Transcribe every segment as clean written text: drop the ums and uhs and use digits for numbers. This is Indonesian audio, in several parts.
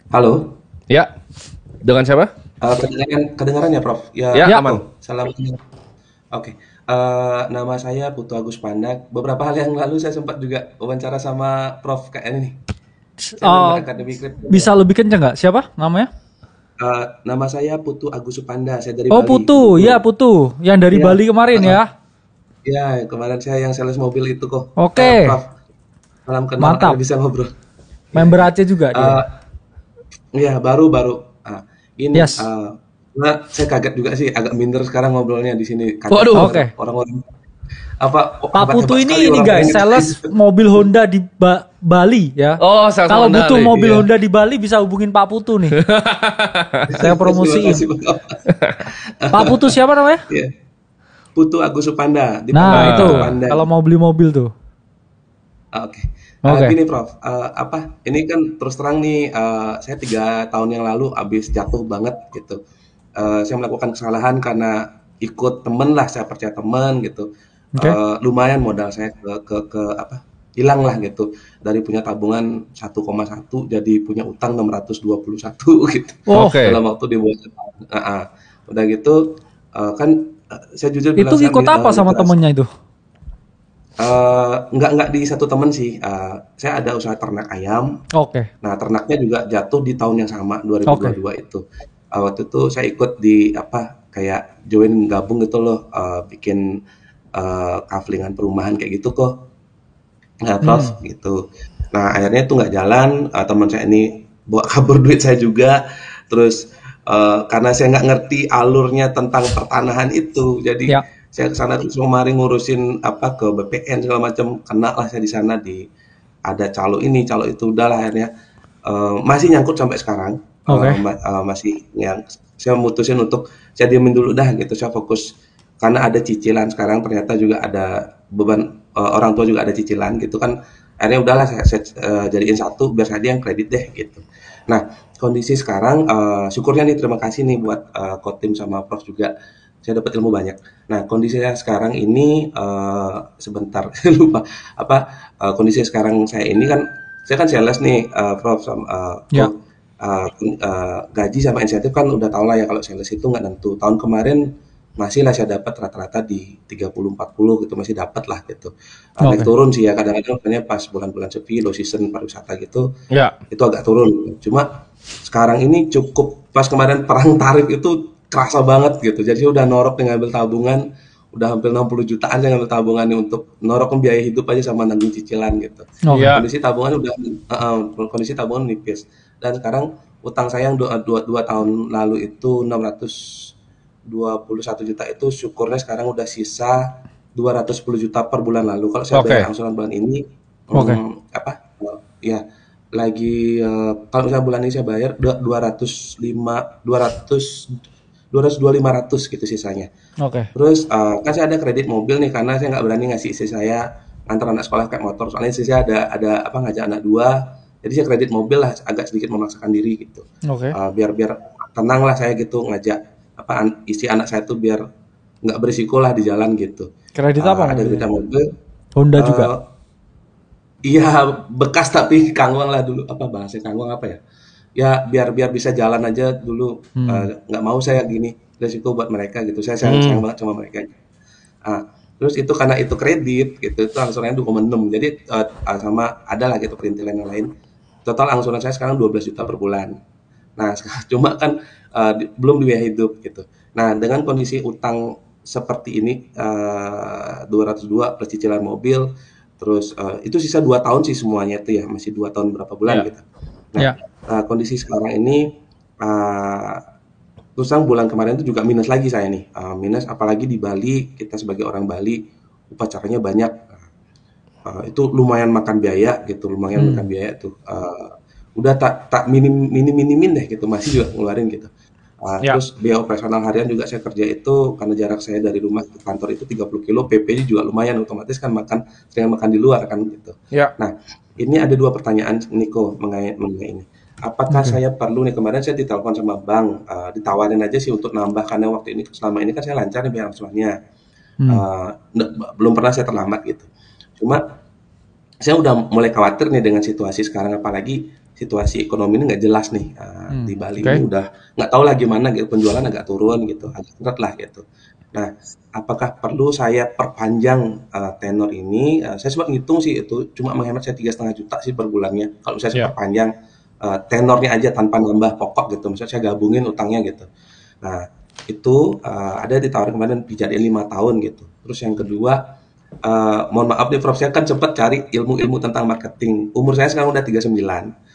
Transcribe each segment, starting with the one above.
Halo, Ya, dengan siapa? kedengaran ya, Prof? Ya, Ya, aku. aman. Salam. Oke, nama saya Putu Agus Pandak. Beberapa hari yang lalu saya sempat juga wawancara sama Prof kayak ini nih. Saya dengar Eh, akademik kripto. bisa lebih kenceng nggak? Siapa namanya? Nama saya Putu Agus Supanda. Saya dari Oh Bali, Putu, Putu ya Bro. Putu, yang dari Iya, Bali kemarin heeh. ya. Iya, kemarin saya yang sales mobil itu kok. Oke, Prof, salam kenal. Akhirnya mantap. bisa ngobrol. Iya, Member iya. Aceh juga dia. Eh, iya, baru-baru. Ini, Yes. nah, saya kaget juga sih, agak minder sekarang ngobrolnya di sini. Kaget Waduh. dengar Oke. orang-orang apa oh, Pak Putu hebat-hebat sekali ini orang-orang guys, itu. sales mobil Honda di Bali ya. Oh, sales Kalau Honda butuh nih. mobil Iya. Honda di Bali bisa hubungin Pak Putu nih. Saya Terima promosiin. kasih Bapak. Pak Putu siapa namanya? Iya. Putu Agus Supanda di Nah panggilan itu, Putu nah, Panda. kalau mau beli mobil tuh. Oke. Oke. Gini Prof, ini kan terus terang nih, saya 3 tahun yang lalu habis jatuh banget gitu. Saya melakukan kesalahan karena ikut temen lah, saya percaya temen gitu. Oke. Lumayan modal saya ke apa, hilang lah gitu. Dari punya tabungan 1,1 jadi punya utang 621 gitu. Oh, Dalam oke. waktu di bawah setahun. Udah gitu, kan saya jujur Itu bilang saya ikut apa sama literasi. temennya itu? Nggak di satu temen sih, saya ada usaha ternak ayam. Oke. Nah, ternaknya juga jatuh di tahun yang sama, Oke. 2022 itu. Waktu itu saya ikut di apa, kayak join gabung gitu loh, bikin kaflingan perumahan kayak gitu kok, Prof, Hmm. gitu. Nah, akhirnya itu nggak jalan, teman saya ini bawa kabur duit saya juga, terus karena saya nggak ngerti alurnya tentang pertanahan itu, jadi Ya. saya ke sana terus kemari ngurusin apa ke BPN segala macam, kena lah saya di sana ada calo ini, calo itu, udahlah akhirnya masih nyangkut sampai sekarang, Oke. masih yang saya mutusin untuk saya diemin dulu dah gitu, saya fokus karena ada cicilan sekarang ternyata juga ada beban orang tua juga ada cicilan gitu kan. Akhirnya udahlah saya jadiin satu biar saya yang kredit deh gitu. Nah, kondisi sekarang syukurnya nih terima kasih nih buat Kotim sama Prof juga. Saya dapat ilmu banyak. Nah, kondisi saya sekarang ini sebentar lupa apa kondisi sekarang saya ini kan saya kan sales nih Prof sama Ya. gaji sama insentif kan udah tau lah ya kalau sales itu nggak nentu. Tahun kemarin masih lah saya dapat rata-rata di 30-40 gitu masih dapat lah gitu. Naik Oke. turun sih ya kadang-kadang makanya pas bulan-bulan sepi low season pariwisata gitu Ya. itu agak turun. Cuma sekarang ini cukup pas kemarin perang tarif itu kerasa banget gitu. Jadi udah norok nih ngambil tabungan, udah hampir 60 jutaan saya ngambil tabungan nih untuk norok biaya hidup aja sama nanggung cicilan gitu. Oke. Kondisi tabungan udah kondisi tabungan nipis. Dan sekarang utang saya yang dua tahun lalu itu 621 juta itu syukurnya sekarang udah sisa 210 juta per bulan lalu. Kalau saya bayar Oke. angsuran bulan ini Oke. apa ya lagi kalau misalnya bulan ini saya bayar 205 200 200 200 500 gitu sisanya. Oke. Terus kan saya ada kredit mobil nih karena saya nggak berani ngasih istri saya antar anak sekolah kayak motor. Soalnya istri saya ada apa ngajak anak dua. Jadi saya kredit mobil lah agak sedikit memaksakan diri gitu. Oke. Biar biar tenang lah saya gitu ngajak apa istri anak saya tuh biar nggak berisiko lah di jalan gitu. Kredit apa Ada mobilnya? kredit mobil. Honda juga. eh Iya, bekas tapi kangwang lah dulu, apa bahasa kangwang apa ya? Ya biar biar bisa jalan aja dulu, Hmm. nggak mau saya gini, resiko buat mereka gitu, saya sayang sayang Hmm. banget sama mereka. Ah, terus itu karena itu kredit gitu, itu angsurannya 2,6 jadi, sama ada lah gitu perintilan yang lain, total angsuran saya sekarang 12 juta per bulan. Nah, cuma kan, belum biaya hidup gitu. Nah, dengan kondisi utang seperti ini, 202 plus cicilan mobil, terus, itu sisa 2 tahun sih semuanya itu ya, masih 2 tahun berapa bulan Ya. gitu. Nah, Ya. kondisi sekarang ini, eee, terus terang bulan kemarin itu juga minus lagi saya nih, minus apalagi di Bali, kita sebagai orang Bali, upacaranya banyak, itu lumayan makan biaya gitu, lumayan makan Hmm. biaya tuh, udah tak tak minimin deh gitu, masih juga ngeluarin gitu. Ya. Terus biaya operasional harian juga saya kerja itu karena jarak saya dari rumah ke kantor itu 30 kilo, PP-nya juga lumayan otomatis kan sering makan di luar kan gitu. Ya. Nah, ini ada 2 pertanyaan Niko mengenai ini. Apakah Oke. saya perlu nih kemarin saya ditelepon sama bank, ditawarin aja sih untuk nambah karena waktu ini selama ini kan saya lancar nih bayar angsurannya, Hmm. belum pernah saya terlambat gitu. Cuma saya udah mulai khawatir nih dengan situasi sekarang apalagi situasi ekonomi ini nggak jelas nih di Bali ini udah nggak tahu lah gimana gitu, penjualan agak turun gitu, agak berat lah gitu. Nah, apakah perlu saya perpanjang tenor ini? Saya sempat ngitung sih itu cuma menghemat saya 3,5 juta sih per bulannya. Kalau saya perpanjang tenornya aja tanpa nambah pokok gitu, misalnya saya gabungin utangnya gitu. Nah, itu ada ditawarin kemarin dijadiin 5 tahun gitu. Terus yang kedua, mohon maaf nih Prof, saya kan sempat cari ilmu-ilmu tentang marketing. Umur saya sekarang udah 39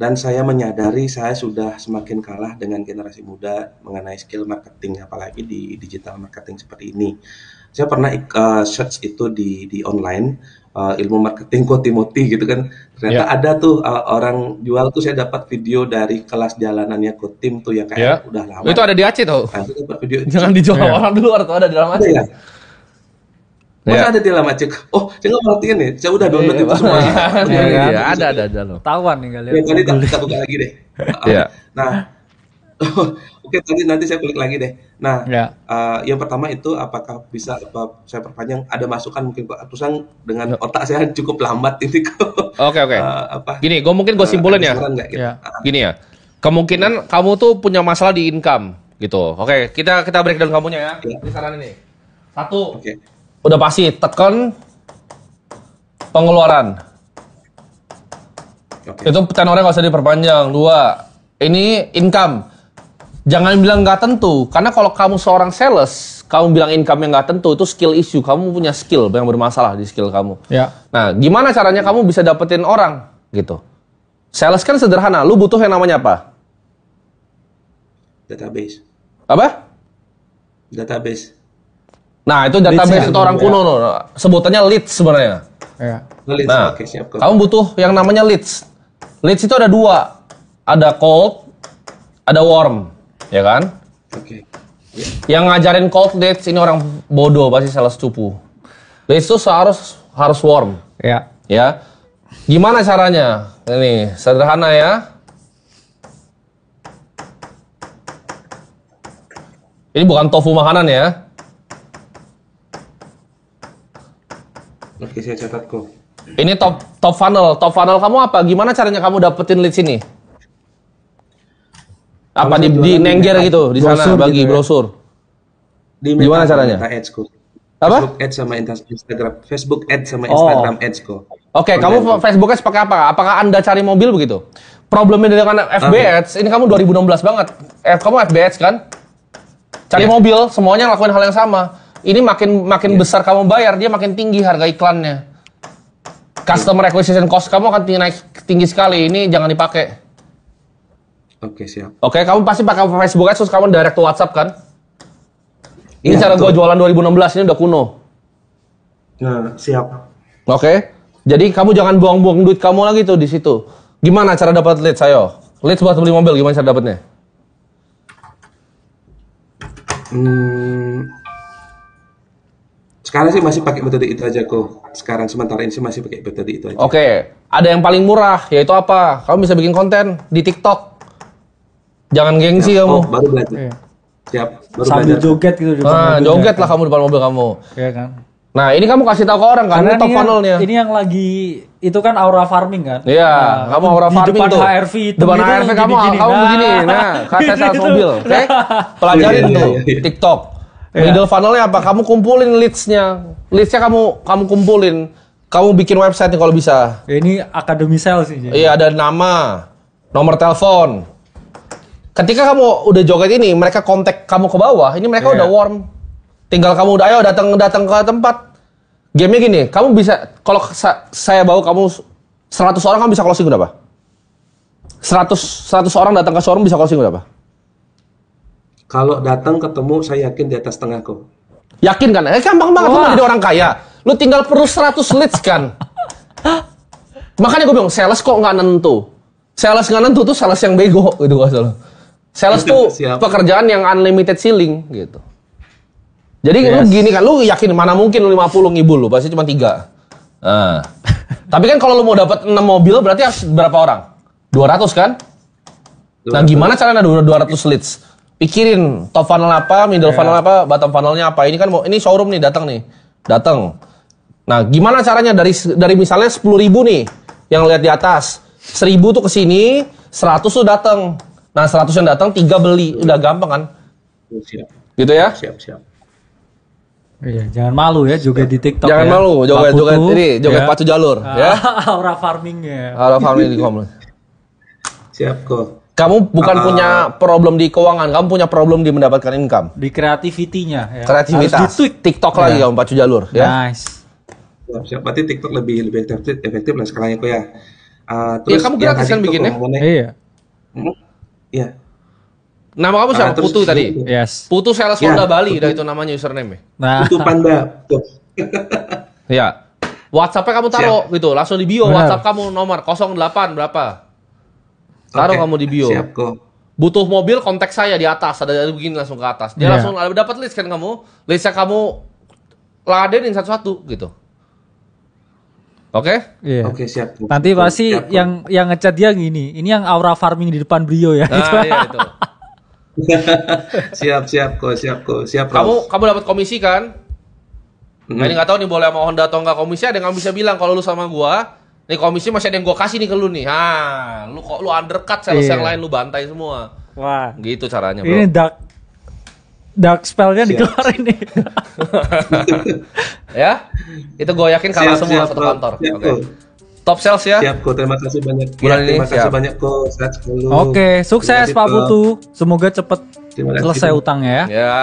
dan saya menyadari saya sudah semakin kalah dengan generasi muda mengenai skill marketing, apalagi di digital marketing seperti ini. Saya pernah search itu di online, ilmu marketing Kotimoti gitu kan. Ternyata ada tuh orang jual tuh, saya dapat video dari kelas jalanannya Kotim tuh yang kayak udah lama. Itu ada di Aceh tuh. Nah, itu dapat video. Jangan dijual orang dulu atau ada di dalam Aceh. Ya? Masa ada di dalam Aceh? Oh, saya nggak perhatiin nih. Saya udah download itu semua. Ada loh. Tahuan nih kalian. Ya, tadi kita buka lagi deh. Nah, oke, nanti saya kulik lagi deh. Nah, yang pertama itu apakah bisa saya perpanjang? Ada masukan mungkin Pak Atusan dengan otak saya cukup lambat ini kok. Oke. Gini, gue simpulin ya. Gitu? Gini ya. Kemungkinan kamu tuh punya masalah di income gitu. Oke, kita breakdown kamunya ya. Di saran ini. Satu. Udah pasti tekan pengeluaran. Itu tenornya nggak usah diperpanjang. 2, ini income. Jangan bilang nggak tentu, karena kalau kamu seorang sales, kamu bilang income yang nggak tentu, itu skill issue. Kamu punya skill yang bermasalah di skill kamu. Nah, gimana caranya kamu bisa dapetin orang gitu? Sales kan sederhana. Lu butuh yang namanya apa? Database. Apa? Database. Nah, itu database itu orang kuno, sebutannya leads sebenarnya. Nah, kamu butuh yang namanya leads. Leads itu ada 2, ada cold, ada warm, ya kan? Yang ngajarin cold leads ini orang bodoh, pasti sales cupu. Leads itu harus warm. Ya. Gimana caranya? Ini sederhana ya. Ini bukan tofu makanan ya. Oke, saya catat kok. Ini top funnel. Top funnel kamu apa? Gimana caranya kamu dapetin leads ini? Apa di Nengger gitu di sana bagi brosur? Gimana caranya? Apa? Facebook Ads sama Instagram. Facebook Ads sama Instagram Ads kok. Oke, kamu Facebook Ads pakai apa? Apakah Anda cari mobil begitu? Problemnya dengan FB Ads, ini kamu 2016 banget. Kamu FB Ads kan? Cari mobil, semuanya ngelakuin hal yang sama. Ini makin besar kamu bayar, dia makin tinggi harga iklannya. Customer acquisition cost kamu akan naik tinggi sekali. Ini jangan dipakai. Oke, siap. Oke, kamu pasti pakai Facebook Ads, terus kamu direct to WhatsApp kan? Ini cara gue jualan 2016, ini udah kuno. Nah, siap. Oke. Jadi kamu jangan buang-buang duit kamu lagi tuh di situ. Gimana cara dapat leads, ayo? Leads buat beli mobil, gimana cara dapatnya? Sekarang sih masih pakai metode itu aja kok. Sekarang sementara ini sih masih pakai metode itu aja. Oke. Ada yang paling murah, yaitu apa? Kamu bisa bikin konten di TikTok. Jangan gengsi kamu. Baru belajar. Siap. Baru sambil belajar. joget gitu. Joget lah kamu depan mobil kamu. Iya kan. Nah, ini kamu kasih tahu ke orang kan, ini top funnelnya. Ini yang lagi itu kan aura farming kan? Iya, kamu aura farming depan tuh. HRV itu. Depan HRV kamu begini. Nah, kasih sales mobil, oke? Pelajarin tuh TikTok. Middle funnelnya apa? Kamu kumpulin leads-nya. Leads-nya kamu kumpulin. Kamu bikin website nih kalau bisa. Ini akademi sales sih. Iya, ada nama, nomor telepon. Ketika kamu udah joget ini, mereka kontak kamu ke bawah. Ini mereka udah warm. Tinggal kamu udah ayo datang ke tempat. Game-nya gini, kamu bisa kalau saya bawa kamu 100 orang, kamu bisa closing berapa? 100 orang datang ke showroom bisa closing berapa? Kalau datang ketemu, saya yakin di atas setengah kok. Yakin kan? Gampang banget, lu mau jadi orang kaya. Lu tinggal perlu 100 leads kan? Makanya gue bilang, sales kok nggak nentu. Sales nggak nentu tuh sales yang bego gitu gak salah. Sales tuh pekerjaan yang unlimited ceiling gitu. Jadi lu gini kan, lu yakin mana mungkin lu 50 ngibul lu, pasti cuma 3. Nah. Tapi kan kalau lu mau dapat 6 mobil berarti harus berapa orang? 200 kan? 200. Nah, gimana caranya 200 leads? Pikirin top funnel apa, middle funnel apa, bottom funnelnya apa. Ini kan ini showroom nih, datang. Nah, gimana caranya dari misalnya 10.000 nih yang lihat di atas. 1000 tuh ke sini, 100 tuh datang. Nah, 100 yang datang 3 beli. Udah gampang kan? Siap. Gitu ya? Siap. Iya, jangan malu ya joget di TikTok. Jangan ya. malu, joget ini, joget ya. pacu jalur, ya. Aura farmingnya. Halo family di kom. Siap kok. Kamu bukan punya problem di keuangan, kamu punya problem di mendapatkan income. Di kreativitinya ya. Kreativitas. Harus di-tweak. TikTok lagi kamu pacu jalur, ya. Nice. Siap. Berarti TikTok lebih efektif lah sekarang ya kok ya. Iya, kamu gratis kan bikinnya? Iya. Iya. Nama kamu siapa? terus Putu tadi. Yes. Putu Sales Ya, Honda Bali, Putu. udah itu namanya username-nya. Nah, Itu Panda. Tuh. Ya. WhatsApp-nya kamu taruh gitu, langsung di bio Benar. WhatsApp kamu nomor 08 berapa. Taruh Oke, kamu di bio. Siap kok. Butuh mobil, kontak saya di atas, ada begini langsung ke atas. Dia Iya. langsung dapat list kan kamu. Listnya kamu ladenin satu-satu gitu. Oke? iya. Oke, siap. Kok. Nanti pasti Siap, kok. yang ngechat dia gini. Ini yang aura farming di depan beliau ya. Gitu. Nah, iya itu. siap Bro. Kamu dapat komisi kan? Nah, ini nggak tahu nih boleh sama Honda atau nggak komisi, ada yang bisa bilang kalau lu sama gua, nih komisi masih ada yang gua kasih nih ke lu nih. Lu undercut sales Iya. yang lain lu bantai semua. Wah. Gitu caranya, Bro. Ini dark spellnya Siap. dikeluarin nih. Ya? Itu gua yakin kalah semua satu Bro. kantor. Siap, Oke. kok. Top sales ya. Siap kok, terima kasih banyak. Bulan ini terima kasih siap. banyak kok. Sehat selalu. Oke, sukses Terima kasih, Pak Kok. Putu. Semoga cepet Terima kasih, selesai Kok. utangnya ya. Ya.